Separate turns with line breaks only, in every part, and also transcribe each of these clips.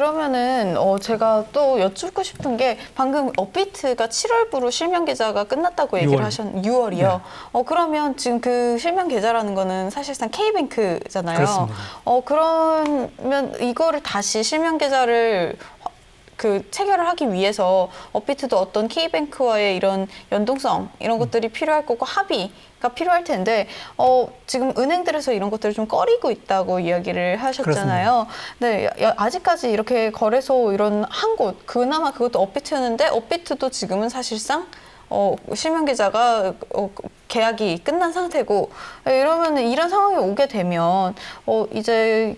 그러면은 제가 또 여쭙고 싶은 게 방금 업비트가 7월부로 실명 계좌가 끝났다고 얘기를
6월.
하셨는데 6월이요.
네.
그러면 지금 그 실명 계좌라는 거는 사실상 K뱅크잖아요.
그렇습니다.
그러면 이거를 다시 실명 계좌를 체결을 하기 위해서 업비트도 어떤 K뱅크와의 이런 연동성 이런 것들이 필요할 거고 합의가 필요할 텐데 지금 은행들에서 이런 것들을 좀 꺼리고 있다고 이야기를 하셨잖아요. 네, 아직까지 이렇게 거래소 이런 한 곳 그나마 그것도 업비트였는데 업비트도 지금은 사실상 실명 계좌가 계약이 끝난 상태고 이러면 이런 상황이 오게 되면 이제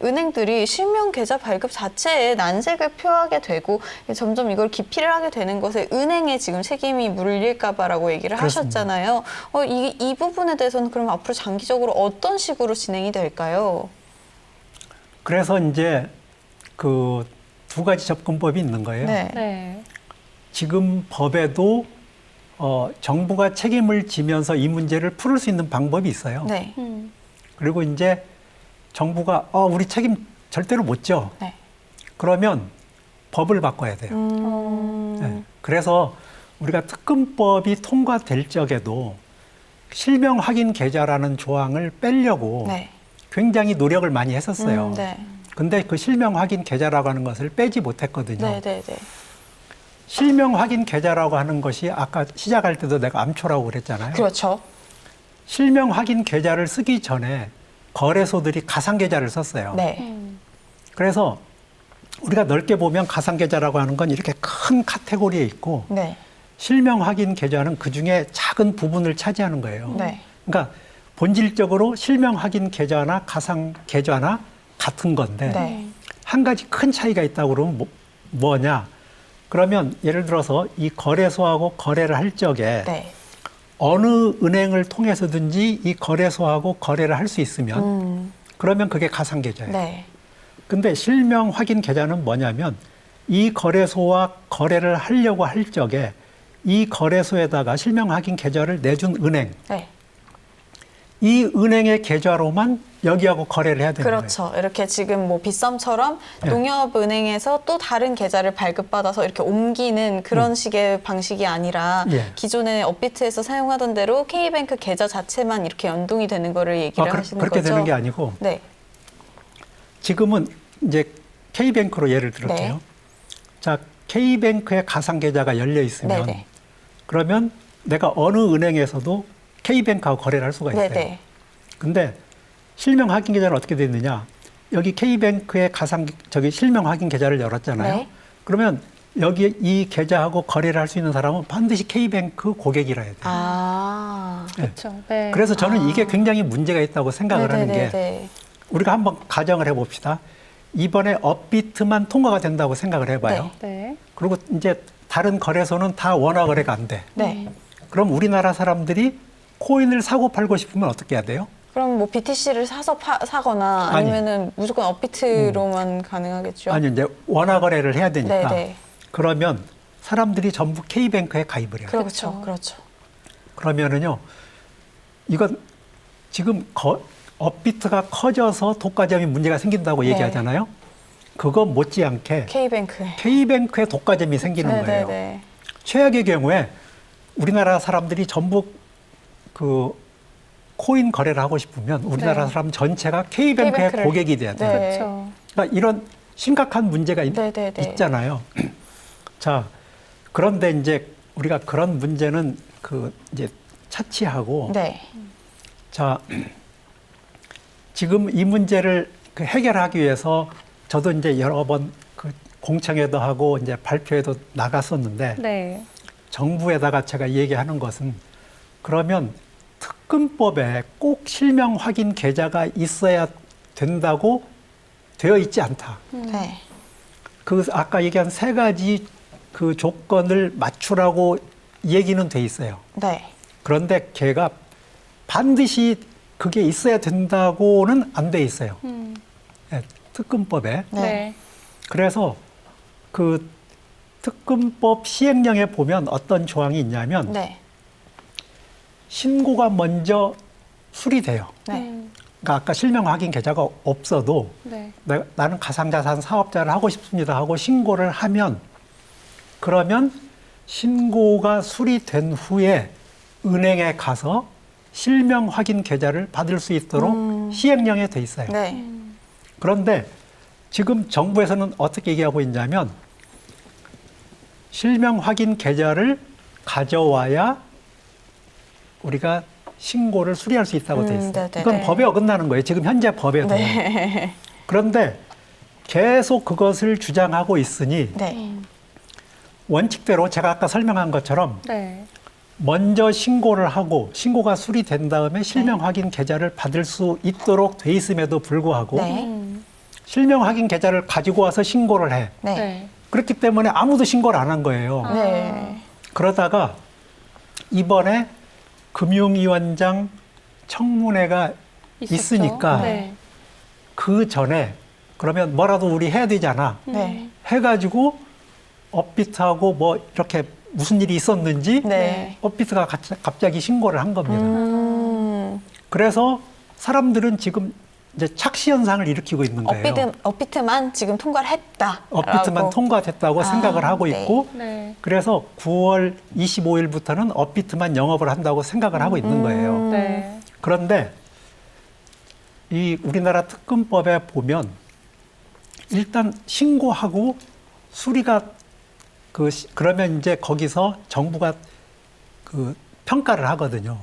은행들이 실명 계좌 발급 자체에 난색을 표하게 되고 점점 이걸 기피를 하게 되는 것에 은행에 지금 책임이 물릴까봐라고 얘기를
그렇습니다.
하셨잖아요. 이 부분에 대해서는 그럼 앞으로 장기적으로 어떤 식으로 진행이 될까요?
그래서 이제 그 두 가지 접근법이 있는 거예요.
네.
네.
지금 법에도 정부가 책임을 지면서 이 문제를 풀을 수 있는 방법이 있어요.
네.
그리고 이제 정부가 우리 책임 절대로 못 져.
네.
그러면 법을 바꿔야 돼요. 네. 그래서 우리가 특검법이 통과될 적에도 실명 확인 계좌라는 조항을 빼려고
네.
굉장히 노력을 많이 했었어요.
네.
근데 그 실명 확인 계좌라고 하는 것을 빼지 못했거든요.
네. 네. 네.
실명 확인 계좌라고 하는 것이 아까 시작할 때도 내가 암초라고 그랬잖아요.
그렇죠.
실명 확인 계좌를 쓰기 전에 거래소들이 가상 계좌를 썼어요.
네.
그래서 우리가 넓게 보면 가상 계좌라고 하는 건 이렇게 큰 카테고리에 있고
네.
실명 확인 계좌는 그 중에 작은 부분을 차지하는 거예요.
네.
그러니까 본질적으로 실명 확인 계좌나 가상 계좌나 같은 건데
네.
한 가지 큰 차이가 있다고 그러면 뭐냐? 그러면 예를 들어서 이 거래소하고 거래를 할 적에
네.
어느 은행을 통해서든지 이 거래소하고 거래를 할 수 있으면 그러면 그게 가상 계좌예요.
네.
근데 실명 확인 계좌는 뭐냐면 이 거래소와 거래를 하려고 할 적에 이 거래소에다가 실명 확인 계좌를 내준 은행,
네.
이 은행의 계좌로만 여기하고 거래를 해야 되는
그렇죠. 이렇게 지금 뭐 빗썸처럼
네.
농협은행에서 또 다른 계좌를 발급받아서 이렇게 옮기는 그런 식의 방식이 아니라
예.
기존에 업비트에서 사용하던 대로 K뱅크 계좌 자체만 이렇게 연동이 되는 거를 얘기를 하시는
그렇게
거죠.
되는 게 아니고
네.
지금은 이제 K뱅크로 예를 들었게요.
네.
자, K뱅크에 가상 계좌가 열려 있으면
네네.
그러면 내가 어느 은행에서도 K뱅크하고 거래를 할 수가 있어요.
네네.
근데 실명 확인 계좌는 어떻게 되느냐? 여기 K뱅크에 실명 확인 계좌를 열었잖아요.
네.
그러면 여기 이 계좌하고 거래를 할 수 있는 사람은 반드시 K뱅크 고객이라 해야 돼요.
아.
그렇죠. 네.
그래서 저는 이게 굉장히 문제가 있다고 생각을 하는 게
네네네.
우리가 한번 가정을 해봅시다. 이번에 업비트만 통과가 된다고 생각을 해봐요.
네.
그리고 이제 다른 거래소는 다 원화 거래가 안 돼.
네.
그럼 우리나라 사람들이 코인을 사고 팔고 싶으면 어떻게 해야 돼요?
그럼 뭐 BTC를 사거나
아니.
아니면은 무조건 업비트로만 가능하겠죠?
아니 이제 원화 거래를 해야 되니까.
네네.
그러면 사람들이 전부 K뱅크에 가입을 해요.
그렇죠. 그렇죠.
그러면은요, 이건 지금 업비트가 커져서 독과점이 문제가 생긴다고
네.
얘기하잖아요. 그거 못지않게
K뱅크에.
K뱅크에 독과점이 생기는 거예요.
네네네.
최악의 경우에 우리나라 사람들이 전부 그 코인 거래를 하고 싶으면 우리나라
네.
사람 전체가 K뱅크의
K뱅크를-
고객이 돼야 돼요.
네.
그렇죠.
그러니까 이런 심각한 문제가
네네네.
있잖아요. 자, 그런데 이제 우리가 그런 문제는 이제 차치하고
네.
자, 지금 이 문제를 해결하기 위해서 저도 이제 여러 번 공청회도 하고 이제 발표회도 나갔었는데
네.
정부에다가 제가 얘기하는 것은 그러면 특검법에 꼭 실명 확인 계좌가 있어야 된다고 되어 있지 않다.
네.
아까 얘기한 세 가지 그 조건을 맞추라고 얘기는 돼 있어요.
네.
그런데 걔가 반드시 그게 있어야 된다고는 안 돼 있어요. 네, 특검법에.
네.
네.
그래서 그 특검법 시행령에 보면 어떤 조항이 있냐면
네.
신고가 먼저 수리돼요.
네.
음.
그러니까 아까 실명 확인 계좌가 없어도
네.
나는 가상자산 사업자를 하고 싶습니다 하고 신고를 하면 그러면 신고가 수리된 후에 은행에 가서 실명 확인 계좌를 받을 수 있도록 시행령에 돼 있어요.
네.
그런데 지금 정부에서는 어떻게 얘기하고 있냐면 실명 확인 계좌를 가져와야 우리가 신고를 수리할 수 있다고 돼 있어요.
네네.
이건
네.
법에 어긋나는 거예요. 지금 현재 법에도.
네.
그런데 계속 그것을 주장하고 있으니
네.
원칙대로 제가 아까 설명한 것처럼
네.
먼저 신고를 하고 신고가 수리된 다음에 실명 확인 계좌를 받을 수 있도록 돼 있음에도 불구하고
네.
실명 확인 계좌를 가지고 와서 신고를 해.
네.
네.
그렇기 때문에 아무도 신고를 안 한 거예요.
네.
그러다가 이번에 금융위원장 청문회가
있었죠.
있으니까
네.
그 전에 그러면 뭐라도 우리 해야 되잖아.
네.
해가지고 업비트하고 뭐 이렇게 무슨 일이 있었는지
네.
업비트가 갑자기 신고를 한 겁니다. 그래서 사람들은 지금 이제 착시 현상을 일으키고 있는 거예요.
업비트만 지금 통과를 했다.
업비트만 통과됐다고 생각을 하고
네.
있고
네.
그래서 9월 25일부터는 업비트만 영업을 한다고 생각을 하고 있는 거예요.
네.
그런데 이 우리나라 특검법에 보면 일단 신고하고 수리가 그러면 이제 거기서 정부가 그 평가를 하거든요.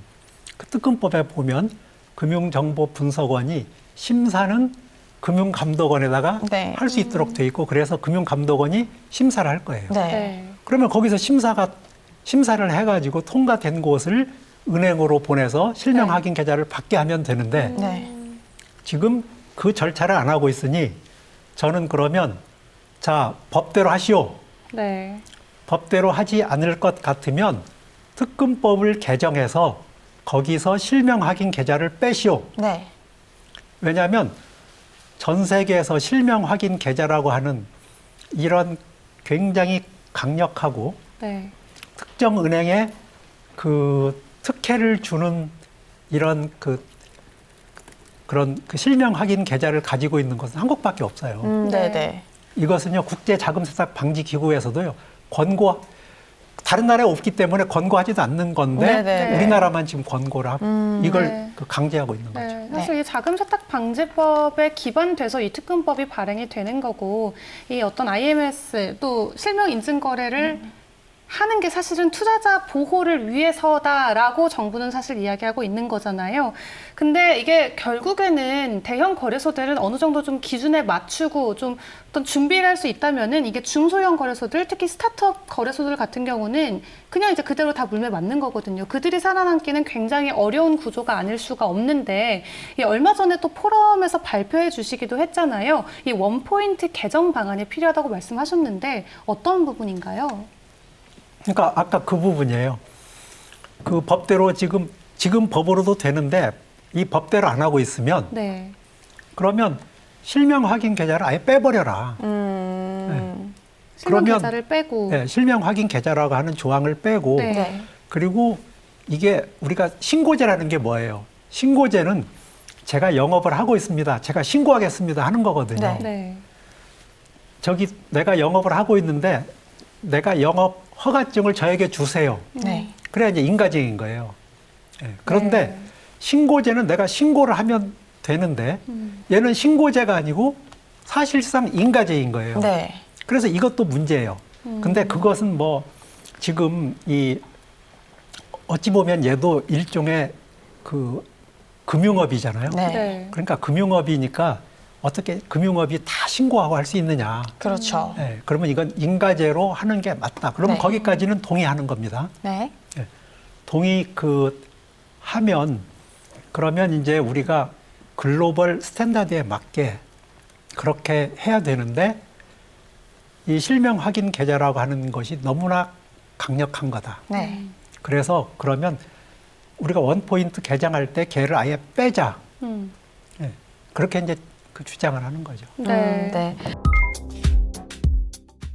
그 특검법에 보면 금융정보분석원이 심사는 금융감독원에다가
네.
할 수 있도록 돼 있고 그래서 금융감독원이 심사를 할 거예요.
네.
네.
그러면 거기서 심사를 해가지고 통과된 곳을 은행으로 보내서 실명
네.
확인 계좌를 받게 하면 되는데
네.
지금 그 절차를 안 하고 있으니 저는 그러면 자 법대로 하시오.
네.
법대로 하지 않을 것 같으면 특검법을 개정해서 거기서 실명 확인 계좌를 빼시오.
네.
왜냐하면 전 세계에서 실명 확인 계좌라고 하는 이런 굉장히 강력하고
네.
특정 은행에 그 특혜를 주는 이런 그런 실명 확인 계좌를 가지고 있는 것은 한국밖에 없어요.
네. 네.
이것은요 국제 자금 세탁 방지 기구에서도요 다른 나라에 없기 때문에 권고하지도 않는 건데
네네.
우리나라만 지금 권고를 하고 이걸
네.
강제하고 있는 거죠.
네, 사실 이 자금 세탁 방지법에 기반돼서 이 특검법이 발행이 되는 거고 이 어떤 IMS 또 실명 인증 거래를 하는 게 사실은 투자자 보호를 위해서다라고 정부는 사실 이야기하고 있는 거잖아요. 근데 이게 결국에는 대형 거래소들은 어느 정도 좀 기준에 맞추고 좀 어떤 준비를 할 수 있다면은 이게 중소형 거래소들, 특히 스타트업 거래소들 같은 경우는 그냥 이제 그대로 다 물매 맞는 거거든요. 그들이 살아남기는 굉장히 어려운 구조가 아닐 수가 없는데 이 얼마 전에 또 포럼에서 발표해 주시기도 했잖아요. 이 원포인트 개정 방안이 필요하다고 말씀하셨는데 어떤 부분인가요?
그러니까 아까 그 부분이에요. 그 법대로 지금 법으로도 되는데 이 법대로 안 하고 있으면
네.
그러면 실명 확인 계좌를 아예 빼버려라.
실명
그러면
계좌를 빼고.
네, 실명 확인 계좌라고 하는 조항을 빼고
네.
네.
그리고 이게 우리가 신고제라는 게 뭐예요? 신고제는 제가 영업을 하고 있습니다. 제가 신고하겠습니다 하는 거거든요.
네.
네.
저기 내가 영업을 하고 있는데 내가 영업 허가증을 저에게 주세요.
네.
그래야 이제 인가증인 거예요. 예, 그런데
네.
신고제는 내가 신고를 하면 되는데 얘는 신고제가 아니고 사실상 인가제인 거예요.
네.
그래서 이것도 문제예요. 근데 그것은 뭐 지금 어찌 보면 얘도 일종의 그 금융업이잖아요.
네.
네.
그러니까 금융업이니까 어떻게 금융업이 다 신고하고 할 수 있느냐.
그렇죠.
예, 그러면 이건 인가제로 하는 게 맞다. 그러면
네.
거기까지는 동의하는 겁니다.
네.
하면 그러면 이제 우리가 글로벌 스탠다드에 맞게 그렇게 해야 되는데 이 실명 확인 계좌라고 하는 것이 너무나 강력한 거다.
네.
그래서 그러면 우리가 원포인트 개장할 때 걔를 아예 빼자.
음.
예, 그렇게 이제 그 주장을 하는 거죠.
네.
네.